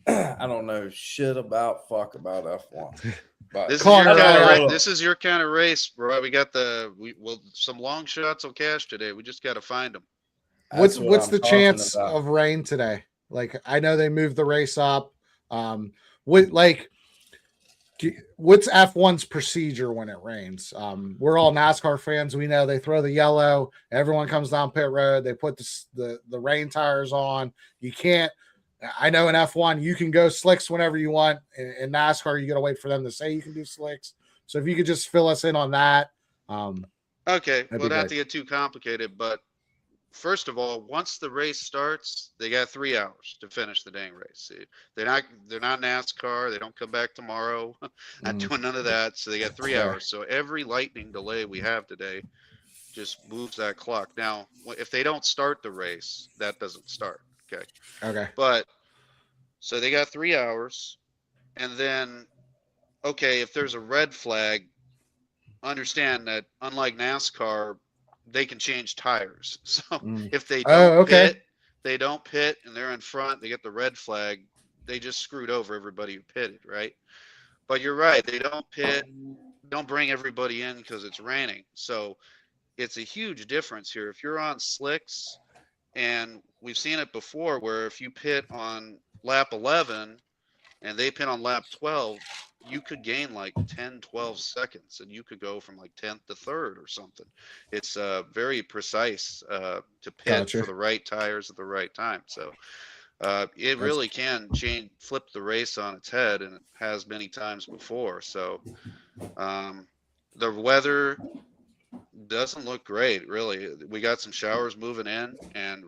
don't know shit about F1. But this is your kind of race, bro. We got some long shots will cash today. We just got to find them. What's the chance of rain today? Like, I know they moved the race up. What's F1's procedure when it rains? We're all NASCAR fans. We know they throw the yellow. Everyone comes down pit road. They put the rain tires on. You can't. I know in F1 you can go slicks whenever you want. In NASCAR, you got to wait for them to say you can do slicks. So if you could just fill us in on that. Okay, well, not to get too complicated, but first of all, once the race starts, they got 3 hours to finish the dang race. They're not NASCAR. They don't come back tomorrow. Not doing none of that. So they got 3 hours. So every lightning delay we have today just moves that clock. Now, if they don't start the race, that doesn't start. Okay. But so they got 3 hours, and then, okay, if there's a red flag, understand that unlike NASCAR, they can change tires. So if they don't pit and they're in front, they get the red flag, they just screwed over everybody who pitted, right? But you're right, they don't pit, don't bring everybody in because it's raining. So it's a huge difference here. If you're on slicks, and we've seen it before where if you pit on lap 11 and they pit on lap 12, you could gain like 10, 12 seconds, and you could go from like 10th to 3rd or something. It's very precise to pit for the right tires at the right time. So it really can flip the race on its head, and it has many times before. So the weather doesn't look great, really. We got some showers moving in, and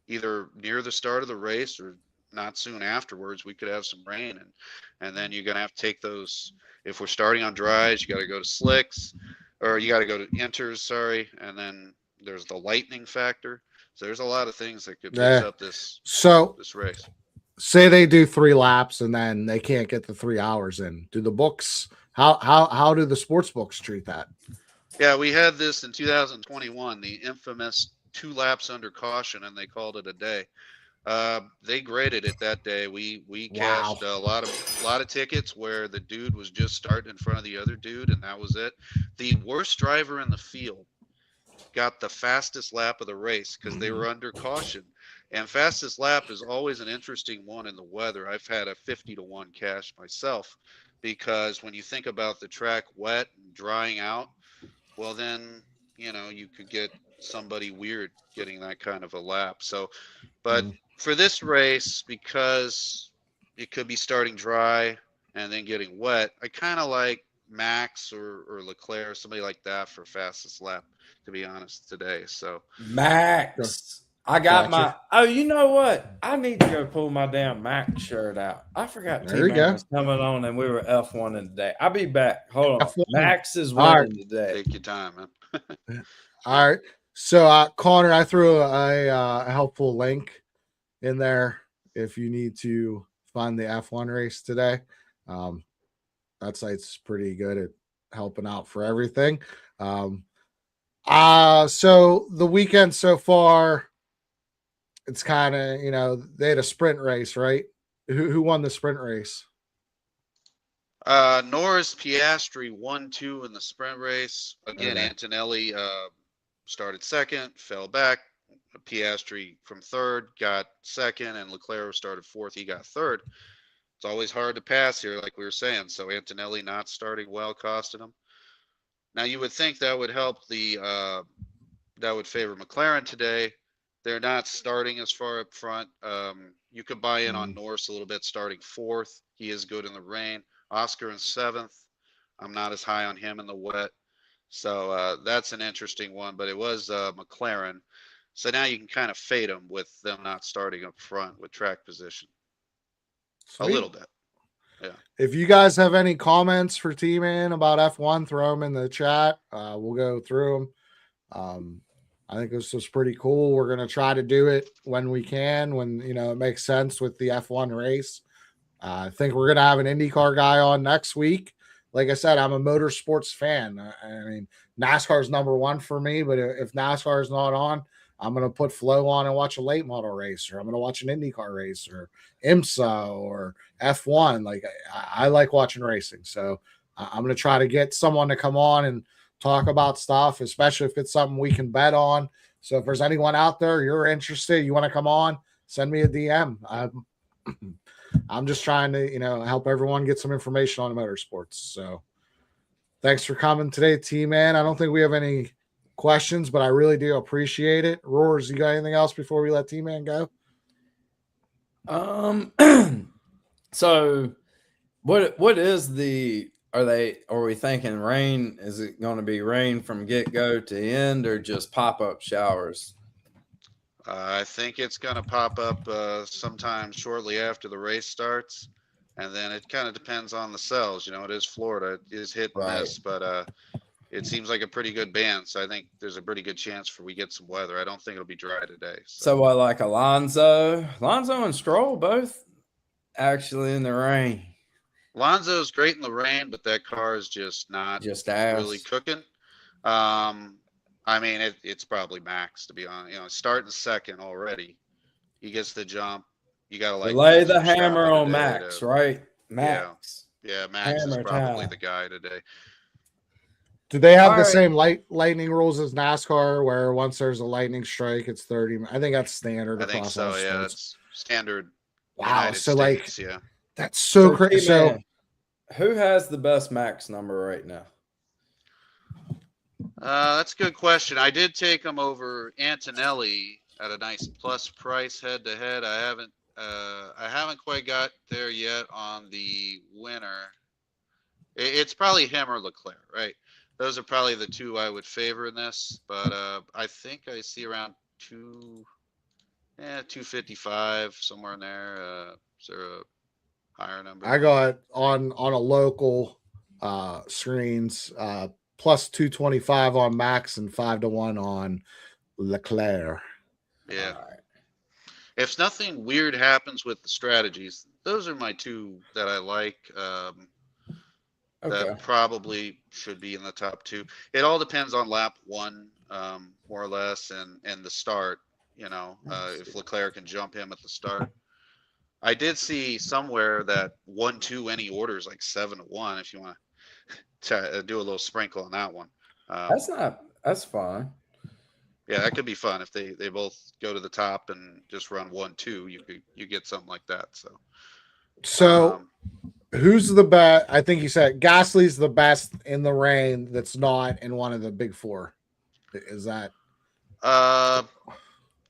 either near the start of the race or not soon afterwards, we could have some rain, and then you're gonna have to take those. If we're starting on dries, you got to go to slicks, or you got to go to inters. Sorry, and then there's the lightning factor. So there's a lot of things that could mix up this race. Say they do 3 laps and then they can't get the 3 hours in. Do the books? How do the sports books treat that? Yeah, we had this in 2021, the infamous 2 laps under caution, and they called it a day. They graded it that day. We cashed a lot of tickets where the dude was just starting in front of the other dude, and that was it. The worst driver in the field got the fastest lap of the race because they were under caution. And fastest lap is always an interesting one in the weather. I've had a 50-1 cash myself, because when you think about the track wet and drying out, well, then, you could get somebody weird getting that kind of a lap. So, but for this race, because it could be starting dry and then getting wet, I kind of like Max or Leclerc, somebody like that for fastest lap, to be honest, today. So Max. I got you know what? I need to go pull my damn Max shirt out. I forgot T-Man was coming on and we were F1 today. I'll be back. Hold on. F1. Max is winning today. Take your time, man. All right. So, Connor, I threw a helpful link in there if you need to find the F1 race today. That site's pretty good at helping out for everything. So the weekend so far, it's kind of, they had a sprint race, right? Who won the sprint race? Norris Piastri 1-2 in the sprint race. Again, Antonelli started second, fell back. Piastri from third got second, and Leclerc started fourth. He got third. It's always hard to pass here, like we were saying. So Antonelli not starting well costed him. Now you would think that would help that would favor McLaren today. They're not starting as far up front. You could buy in on Norris a little bit, starting 4th. He is good in the rain. Oscar in 7th. I'm not as high on him in the wet. So that's an interesting one, but it was McLaren. So now you can kind of fade them with them not starting up front with track position. Sweet. A little bit. Yeah. If you guys have any comments for T-Man about F1, throw them in the chat. We'll go through them. I think this was pretty cool. We're going to try to do it when we can, when, it makes sense with the F1 race. I think we're going to have an IndyCar guy on next week. Like I said, I'm a motorsports fan. I mean, NASCAR is number one for me, but if NASCAR is not on, I'm going to put Flo on and watch a late model race, or I'm going to watch an IndyCar race, or IMSA, or F1. Like, I like watching racing. So I'm going to try to get someone to come on and talk about stuff, especially if it's something we can bet on. So if there's anyone out there, you're interested, you want to come on, send me a DM. I'm just trying to, help everyone get some information on motorsports. So thanks for coming today, T-Man. I don't think we have any questions, but I really do appreciate it. Roars, you got anything else before we let T-Man go? So what is the, are we thinking rain? Is it going to be rain from get-go to end, or just pop-up showers? I think it's going to pop up sometime shortly after the race starts, and then it kind of depends on the cells. It is Florida, it is hit and miss, but it seems like a pretty good band, so I think there's a pretty good chance we get some weather. I don't think it'll be dry today. So what, like Alonso and Stroll both actually in the rain? Alonso's great in the rain, but that car is just not really cooking. I mean, it's probably Max, to be honest. Starting second already. He gets the jump. You got to lay the hammer on Max, right? Max. Yeah, Max hammer is probably the guy today. Do they have the same lightning rules as NASCAR, where once there's a lightning strike, it's 30? I think that's standard. I think so. Yeah, it's standard. Wow. United States, yeah. That's so crazy. So, who has the best Max number right now? That's a good question. I did take him over Antonelli at a nice plus price head to head. I haven't quite got there yet on the winner. It's probably him or Leclerc, right? Those are probably the two I would favor in this, but I think I see around 255 somewhere in there. Is there a higher number? I got on a local screens plus 225 on Max and 5-1 on Leclerc. Yeah. If nothing weird happens with the strategies, those are my two that I like. That probably should be in the top two. It all depends on lap 1, more or less, and the start. If Leclerc can jump him at the start. I did see somewhere that 1-2 any orders like 7-1. If you want to do a little sprinkle on that one. That's fun. Yeah, that could be fun if they both go to the top and just run 1-2. You get something like that. So. Who's the best? I think you said Gasly's the best in the rain that's not in one of the big four. Is that?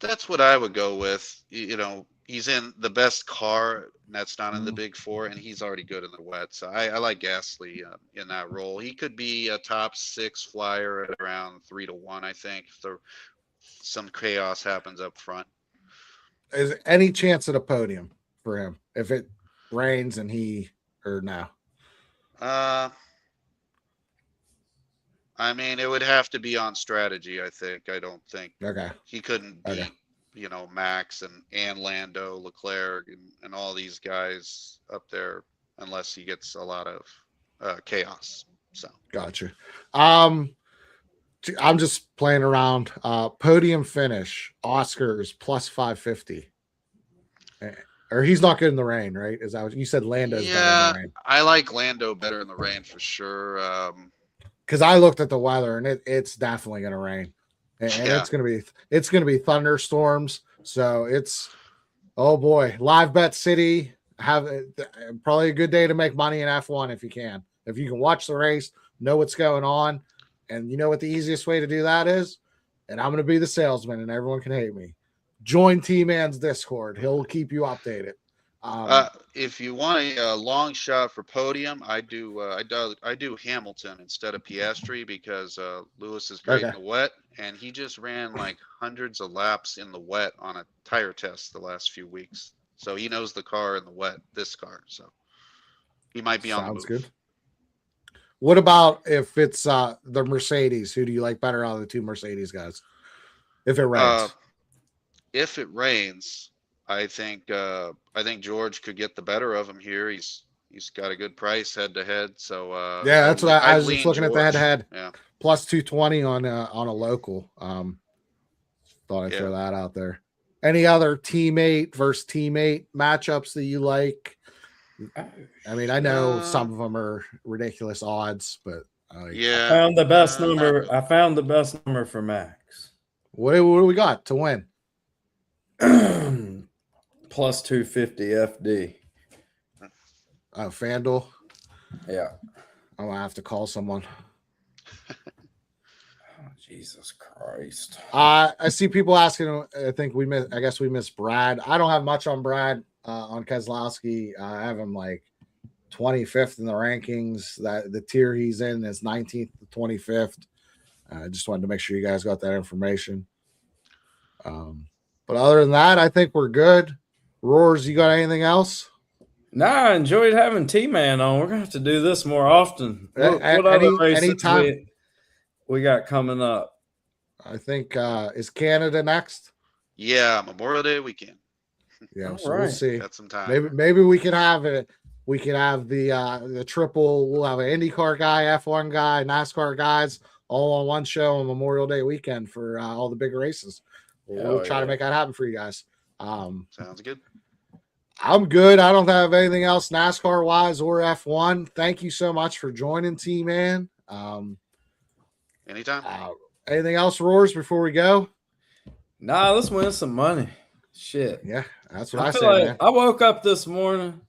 That's what I would go with. He's in the best car, and that's not in the big four, and he's already good in the wet. So I like Gasly in that role. He could be a top 6 flyer at around 3-1, I think, if some chaos happens up front. Is there any chance at a podium for him if it rains and he? Or no? I mean, it would have to be on strategy, I think. I don't think he couldn't beat, Max and Lando, Leclerc, and all these guys up there unless he gets a lot of chaos. So gotcha. I'm just playing around. Podium finish, Oscars plus 550. Or he's not good in the rain, right? Is that what you said? Lando's better in the rain. I like Lando better in the rain for sure. Because I looked at the weather and it's definitely going to rain, and it's going to be thunderstorms. So it's, oh boy, Live Bet City have probably a good day to make money in F1 if you can. If you can watch the race, know what's going on, and you know what the easiest way to do that is? And I'm going to be the salesman, and everyone can hate me. Join T-Man's Discord. He'll keep you updated. If you want a long shot for podium, I do Hamilton instead of Piastri because Lewis is great in the wet, and he just ran like hundreds of laps in the wet on a tire test the last few weeks. So he knows the car in the wet, this car. So he might be on the move. Sounds good. What about if it's the Mercedes? Who do you like better out of the two Mercedes guys? If it rains. If it rains, I think George could get the better of him here. He's got a good price head to head. So yeah, that's what I was just looking at the head to head. Yeah. Plus 220 on a local. Thought I'd throw that out there. Any other teammate versus teammate matchups that you like? I mean, I know some of them are ridiculous odds, but I found the best number. I found the best number for Max. What do we got to win? Plus 250 FD. FanDuel. Yeah, I'm gonna have to call someone. Jesus Christ. I see people asking. I guess we missed Brad. I don't have much on Brad on Keselowski. I have him like 25th in the rankings. That the tier he's in is 19th to 25th. I just wanted to make sure you guys got that information. But other than that, I think we're good. Roars, you got anything else? Nah, I enjoyed having T-Man on. We're gonna have to do this more often. What other races we got coming up? I think is Canada next? Yeah, Memorial Day weekend. Yeah, so we'll see. Got some time. Maybe we can have it. We can have the triple. We'll have an IndyCar guy, F1 guy, NASCAR guys, all on one show on Memorial Day weekend for all the big races. We'll try to make that happen for you guys. Sounds good. I'm good. I don't have anything else NASCAR wise or F1. Thank you so much for joining, T-Man. Anytime. Anything else, Roars, before we go? Nah, let's win some money. Shit. Yeah, that's what I said. Like man. I woke up this morning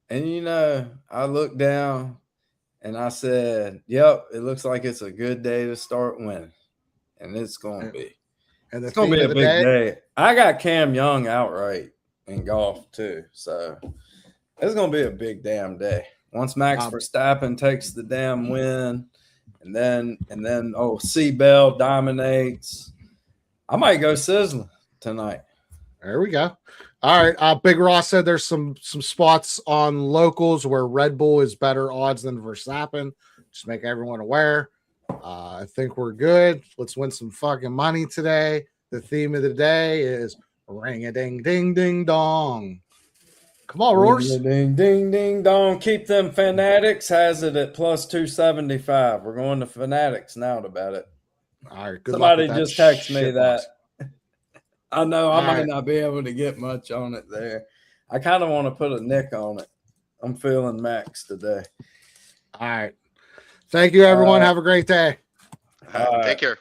and I looked down and I said, yep, it looks like it's a good day to start winning. And it's gonna be. And it's gonna be a big day. I got Cam Young outright in golf too. So it's gonna be a big damn day. Once Max Verstappen takes the damn win, and then Seabell dominates. I might go sizzling tonight. There we go. All right. Big Ross said there's some spots on locals where Red Bull is better odds than Verstappen. Just make everyone aware. I think we're good. Let's win some fucking money today. The theme of the day is ring a ding ding ding dong. Come on, Roars. Ding ding ding dong. Keep them Fanatics. Has it at plus 275. We're going to Fanatics now to bet it. All right. Good Somebody just texted me that. I know I might right. not be able to get much on it there. I kind of want to put a nick on it. I'm feeling Max today. All right. Thank you, everyone. Have a great day. Take care.